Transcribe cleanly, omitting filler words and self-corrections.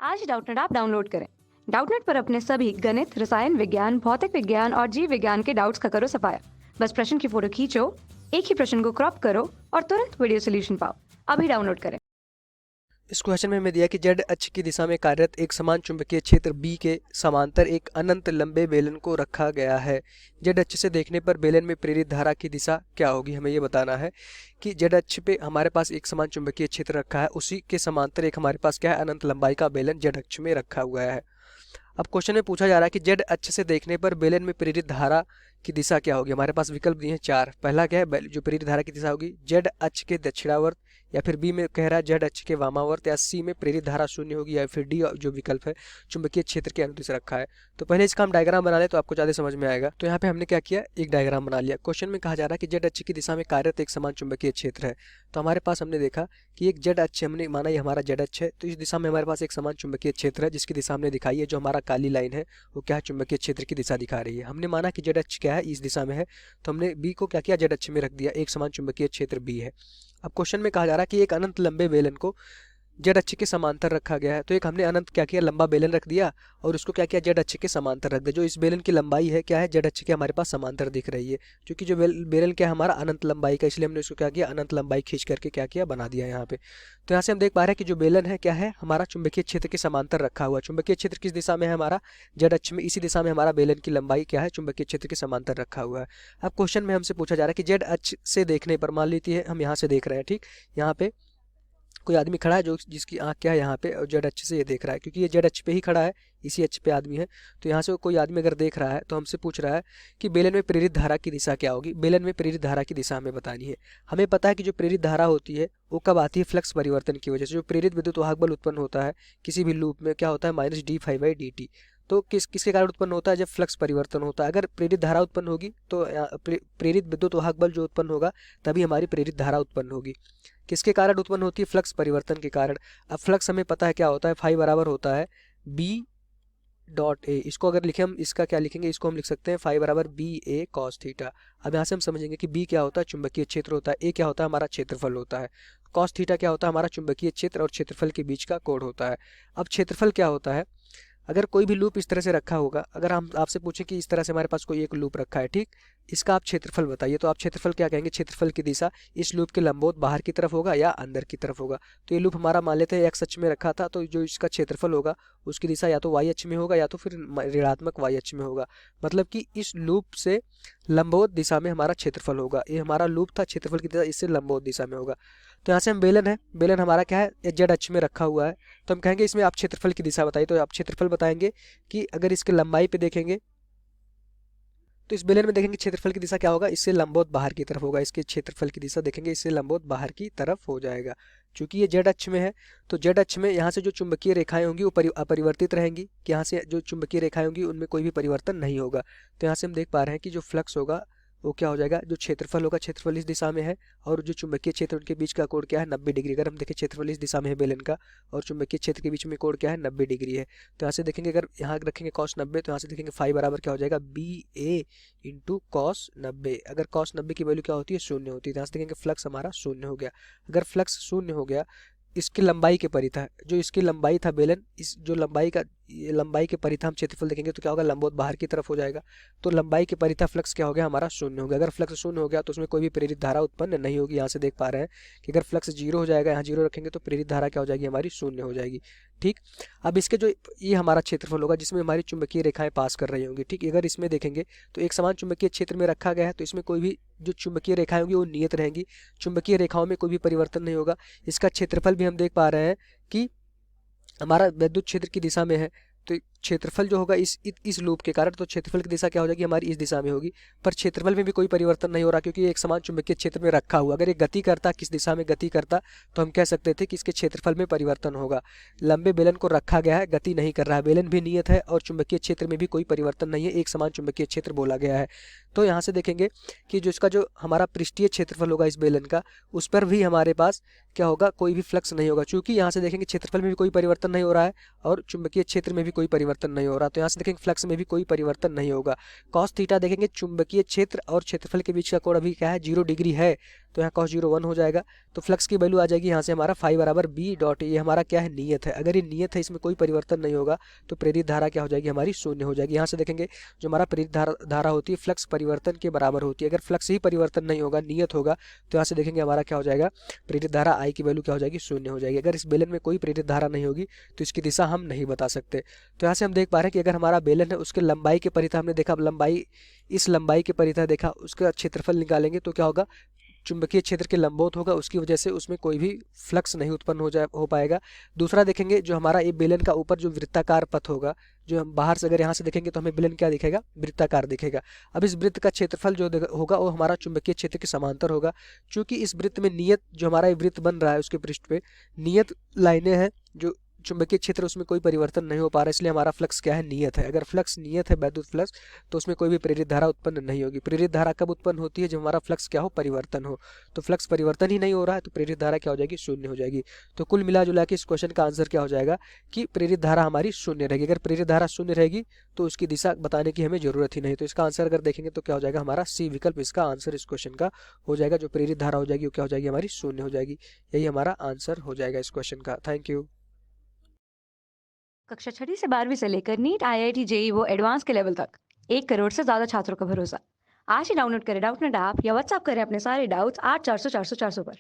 आज Doubtnut app download करें। Doubtnut पर अपने सभी गणित, रसायन विज्ञान, भौतिक विज्ञान और जीव विज्ञान के डाउट्स का करो सफाया। बस प्रश्न की फोटो खींचो, एक ही प्रश्न को क्रॉप करो और तुरंत वीडियो सोल्यूशन पाओ। अभी डाउनलोड करें। इस क्वेश्चन में हमें दिया कि जेड अक्ष की दिशा में कार्यरत एक समान चुंबकीय क्षेत्र बी के समांतर एक अनंत लंबे बेलन को रखा गया है। जेड अक्ष से देखने पर बेलन में प्रेरित धारा की दिशा क्या होगी, हमें ये बताना है कि जेड अक्ष पे हमारे पास एक समान चुंबकीय क्षेत्र रखा है, उसी के समांतर एक हमारे पास क्या है, अनंत लंबाई का बेलन जेड अक्ष में रखा हुआ है। अब क्वेश्चन में पूछा जा रहा है कि जेड अक्ष से देखने पर बेलन में प्रेरित धारा की दिशा क्या होगी। हमारे पास विकल्प दिए हैं चार। पहला क्या है, जो प्रेरित धारा की दिशा होगी जेड अक्ष के दक्षिणावर्त, या फिर बी में कह रहा है जेड अक्ष के वामावर्त, या सी में प्रेरित धारा शून्य होगी, या फिर डी जो विकल्प है चुंबकीय क्षेत्र के अनुदिश रखा है। तो पहले इसका हम डायग्राम बना ले तो आपको ज़्यादा समझ में आएगा। तो यहाँ पे हमने क्या किया, एक डायग्राम बना लिया। क्वेश्चन में कहा जा रहा है कि जेड अक्ष की दिशा में कार्यरत एक समान चुंबकीय क्षेत्र है। तो हमारे पास हमने देखा कि एक जेड अक्ष, हमने माना ये हमारा जेड अक्ष है, तो इस दिशा में हमारे पास एक समान चुंबकीय क्षेत्र है जिसकी दिशा हमने दिखाई है। जो हमारा काली लाइन है वो क्या है, चुंबकीय क्षेत्र की दिशा दिखा रही है। हमने माना कि जेड अक्ष क्या है, इस दिशा में है, तो हमने बी को क्या किया, जेड अक्ष में रख दिया, एक समान चुंबकीय क्षेत्र बी है। अब क्वेश्चन में कहा जा रहा है कि एक अनंत लंबे बेलन को जेड अक्ष के समांतर रखा गया है। तो एक हमने अनंत क्या किया, लंबा बेलन रख दिया और उसको क्या किया, जेड अक्ष के समांतर रख दिया। जो इस बेलन की लंबाई है क्या है, जेड अक्ष के हमारे पास समांतर दिख रही है। क्योंकि जो बेलन क्या है हमारा अनंत लंबाई का, इसलिए हमने उसको क्या किया, अनंत लंबाई खींच करके क्या किया, बना दिया यहाँ पे। तो यहाँ से हम देख पा रहे हैं कि जो बेलन है क्या है, हमारा चुंबकीय क्षेत्र के समांतर रखा हुआ। चुंबकीय क्षेत्र किस दिशा में है, हमारा जेड अक्ष में, इसी दिशा में हमारा बेलन की लंबाई क्या है, चुंबकीय क्षेत्र के समांतर रखा हुआ है। अब क्वेश्चन में हमसे पूछा जा रहा है कि जेड अक्ष से देखने पर, मान लीजिए हम यहाँ से देख रहे हैं, ठीक, यहाँ पे कोई आदमी खड़ा है जो जिसकी आंख क्या है यहाँ पे, और जेड अक्ष से ये देख रहा है, क्योंकि ये जेड अक्ष पे ही खड़ा है, इसी अक्ष पे आदमी है। तो यहाँ से कोई आदमी अगर देख रहा है तो हमसे पूछ रहा है कि बेलन में प्रेरित धारा की दिशा क्या होगी। बेलन में प्रेरित धारा की दिशा हमें बतानी है। हमें पता है कि जो प्रेरित धारा होती है वो कब आती है, फ्लक्स परिवर्तन की वजह से। जो प्रेरित विद्युत वाहक बल उत्पन्न होता है किसी भी लूप में क्या होता है, -d∅dt। तो किसके कारण उत्पन्न होता है, जब फ्लक्स परिवर्तन होता है। अगर प्रेरित धारा उत्पन्न होगी तो प्रेरित विद्युत वाहक बल जो उत्पन्न होगा तभी हमारी प्रेरित धारा उत्पन्न होगी। किसके कारण उत्पन्न होती है, फ्लक्स परिवर्तन के कारण। अब फ्लक्स हमें पता है क्या होता है, फाई बराबर होता है बी डॉट ए। इसको अगर लिखे हम, इसका क्या लिखेंगे, इसको हम लिख सकते हैं फाई बराबर बी ए कॉस थीटा। अब यहाँ से हम समझेंगे कि बी क्या होता है, चुंबकीय क्षेत्र होता है, ए क्या होता है, हमारा क्षेत्रफल होता है, कॉस थीटा क्या होता है, हमारा चुंबकीय क्षेत्र और क्षेत्रफल के बीच का कोण होता है। अब क्षेत्रफल क्या होता है, अगर कोई भी लूप इस तरह से रखा होगा, अगर हम आपसे पूछें कि इस तरह से हमारे पास कोई एक लूप रखा है, ठीक, इसका आप क्षेत्रफल बताइए, तो आप क्षेत्रफल क्या कहेंगे, क्षेत्रफल की दिशा इस लूप के लंबवत बाहर की तरफ होगा या अंदर की तरफ होगा। तो ये लूप हमारा मान लेते हैं एक्स अक्ष में रखा था, तो जो इसका क्षेत्रफल होगा उसकी दिशा या तो वाई अक्ष में होगा या तो फिर ऋणात्मक वाई अक्ष में होगा। मतलब कि इस लूप से लंबवत दिशा में हमारा क्षेत्रफल होगा। ये हमारा लूप था, क्षेत्रफल की दिशा इससे लंबवत दिशा में होगा। तो यहाँ से हम बेलन है, बेलन हमारा क्या है, जेड अक्ष में रखा हुआ है, तो हम कहेंगे इसमें आप क्षेत्रफल की दिशा बताइए। तो आप क्षेत्रफल बताएंगे कि अगर इसके लंबाई पे देखेंगे तो इस बेलन में देखेंगे क्षेत्रफल की दिशा क्या होगा, इससे लंबवत बाहर की तरफ होगा। इसके क्षेत्रफल की दिशा देखेंगे, इससे लंबवत बाहर की तरफ हो जाएगा। चूंकि ये जेड अक्ष में है तो जेड अक्ष में यहाँ से जो चुंबकीय रेखाएं होंगी वो अपरिवर्तित रहेंगी, कि यहाँ से जो चुंबकीय रेखाएं होंगी उनमें कोई भी परिवर्तन नहीं होगा। तो यहाँ से हम देख पा रहे हैं कि जो फ्लक्स होगा वो क्या हो जाएगा, जो क्षेत्रफल होगा, क्षेत्रफल इस दिशा में है, और जो चुंबकीय क्षेत्र उनके बीच का कोण क्या है, 90 डिग्री। अगर हम देखें क्षेत्रफल इस दिशा में है बेलन का, और चुंबकीय क्षेत्र के बीच में कोण क्या है, 90 डिग्री है। तो यहाँ से देखेंगे, अगर यहाँ रखेंगे cos 90, तो यहाँ से देखेंगे फाई बराबर क्या हो जाएगा, बी ए इंटू cos 90। अगर cos 90 की वैल्यू क्या होती है, शून्य होती है। तो यहाँ से देखेंगे फ्लक्स हमारा शून्य हो गया। अगर फ्लक्स शून्य हो गया, इसकी लंबाई के परिथा, जो इसकी लंबाई था बेलन, इस जो लंबाई के परिथा हम क्षेत्रफल देखेंगे तो क्या होगा, लंबवत बाहर की तरफ हो जाएगा। तो लंबाई के परिथा फ्लक्स क्या हो गया, हमारा शून्य हो गया। अगर फ्लक्स शून्य हो गया तो उसमें कोई भी प्रेरित धारा उत्पन्न नहीं होगी। यहाँ से देख पा रहे हैं कि अगर फ्लक्स जीरो हो जाएगा, यहाँ जीरो रखेंगे तो प्रेरित धारा क्या हो जाएगी, हमारी शून्य हो जाएगी। ठीक, अब इसके जो ये हमारा क्षेत्रफल होगा जिसमें हमारी चुंबकीय रेखाएं पास कर रही होंगी, ठीक, अगर इसमें देखेंगे तो एक समान चुंबकीय क्षेत्र में रखा गया है, तो इसमें कोई भी जो चुंबकीय रेखाएं होंगी वो नियत रहेंगी, चुंबकीय रेखाओं में कोई भी परिवर्तन नहीं होगा। इसका क्षेत्रफल भी हम देख पा रहे हैं कि हमारा विद्युत क्षेत्र की दिशा में है, तो क्षेत्रफल जो होगा इस लूप के कारण, तो क्षेत्रफल की दिशा क्या हो जाएगी, हमारी इस दिशा में होगी। पर क्षेत्रफल में भी कोई परिवर्तन नहीं हो रहा, क्योंकि ये एक समान चुंबकीय क्षेत्र में रखा हुआ। अगर ये गति करता, किस दिशा में गति करता, तो हम कह सकते थे कि इसके क्षेत्रफल में परिवर्तन होगा। लंबे बेलन को रखा गया है, गति नहीं कर रहा है, बेलन भी नियत है और चुंबकीय क्षेत्र में भी कोई परिवर्तन नहीं है, एक समान चुंबकीय क्षेत्र बोला गया है। तो यहाँ से देखेंगे कि जो इसका जो हमारा पृष्ठीय क्षेत्रफल होगा इस बेलन का, उस पर भी हमारे पास क्या होगा, कोई भी फ्लक्स नहीं होगा। चूंकि यहाँ से देखेंगे क्षेत्रफल में भी कोई परिवर्तन नहीं हो रहा है और चुंबकीय क्षेत्र में भी कोई परिवर्तन परिवर्तन नहीं हो रहा। तो यहाँ से देखेंगे फ्लक्स में भी कोई परिवर्तन नहीं होगा। कॉस थीटा देखेंगे चुंबकीय क्षेत्र और क्षेत्रफल के बीच का कोण अभी क्या है 0 डिग्री है, तो यहाँ cos 0 1 हो जाएगा। तो फ्लक्स की वैल्यू आ जाएगी यहाँ से हमारा फाई बराबर बी डॉट, ये हमारा क्या है नियत है। अगर ये नियत है, इसमें कोई परिवर्तन नहीं होगा, तो प्रेरित धारा क्या हो जाएगी हमारी शून्य हो जाएगी। यहाँ से देखेंगे जो हमारा प्रेरित धारा होती है फ्लक्स परिवर्तन के बराबर होती है। अगर फ्लक्स ही परिवर्तन नहीं होगा, नियत होगा, तो यहाँ से देखेंगे हमारा क्या हो जाएगा प्रेरित धारा आई की वैल्यू क्या हो जाएगी शून्य हो जाएगी। अगर इस बेलन में कोई प्रेरित धारा नहीं होगी तो इसकी दिशा हम नहीं बता सकते। तो यहाँ से हम देख पा रहे हैं कि अगर हमारा बेलन है उसके लंबाई के परितः हमने देखा, लंबाई इस लंबाई के परितः देखा, उसका क्षेत्रफल निकालेंगे तो क्या होगा चुंबकीय क्षेत्र के लंबवत होगा, उसकी वजह से उसमें कोई भी फ्लक्स नहीं उत्पन्न हो पाएगा। दूसरा देखेंगे जो हमारा ये बेलन का ऊपर जो वृत्ताकार पथ होगा, जो हम बाहर से अगर यहाँ से देखेंगे तो हमें बेलन क्या दिखेगा वृत्ताकार दिखेगा। अब इस वृत्त का क्षेत्रफल जो होगा वो हमारा चुंबकीय क्षेत्र के समांतर होगा। चूंकि इस वृत्त में नियत जो हमारा ये वृत्त बन रहा है उसके पृष्ठ पे नियत लाइनें हैं, जो चुंबकीय क्षेत्र उसमें कोई परिवर्तन नहीं हो पा रहा है, इसलिए हमारा फ्लक्स क्या है नियत है। अगर फ्लक्स नियत है वैद्युत फ्लक्स, तो उसमें कोई भी प्रेरित धारा उत्पन्न नहीं होगी। प्रेरित धारा कब उत्पन्न होती है जब हमारा फ्लक्स क्या हो परिवर्तन हो। तो फ्लक्स परिवर्तन ही नहीं हो रहा है तो प्रेरित धारा क्या हो जाएगी शून्य हो जाएगी। तो कुल मिला जुला के इस क्वेश्चन का आंसर क्या हो जाएगा कि प्रेरित धारा हमारी शून्य रहेगी। अगर प्रेरित धारा शून्य रहेगी तो उसकी दिशा बताने की हमें जरूरत ही नहीं। तो इसका आंसर अगर देखेंगे तो क्या हो जाएगा हमारा सी विकल्प इसका आंसर इस क्वेश्चन का हो जाएगा। जो प्रेरित धारा हो जाएगी वो क्या हो जाएगी हमारी शून्य हो जाएगी। यही हमारा आंसर हो जाएगा इस क्वेश्चन का। Thank you. कक्षा 6ठी से 12वीं से लेकर नीट, IIT, जेई वो एडवांस के लेवल तक 1 करोड़ से ज्यादा छात्रों का भरोसा। आज ही डाउनलोड करें डाउटनेट ऐप या व्हाट्सएप करें अपने सारे डाउट्स 8400 400 400 पर।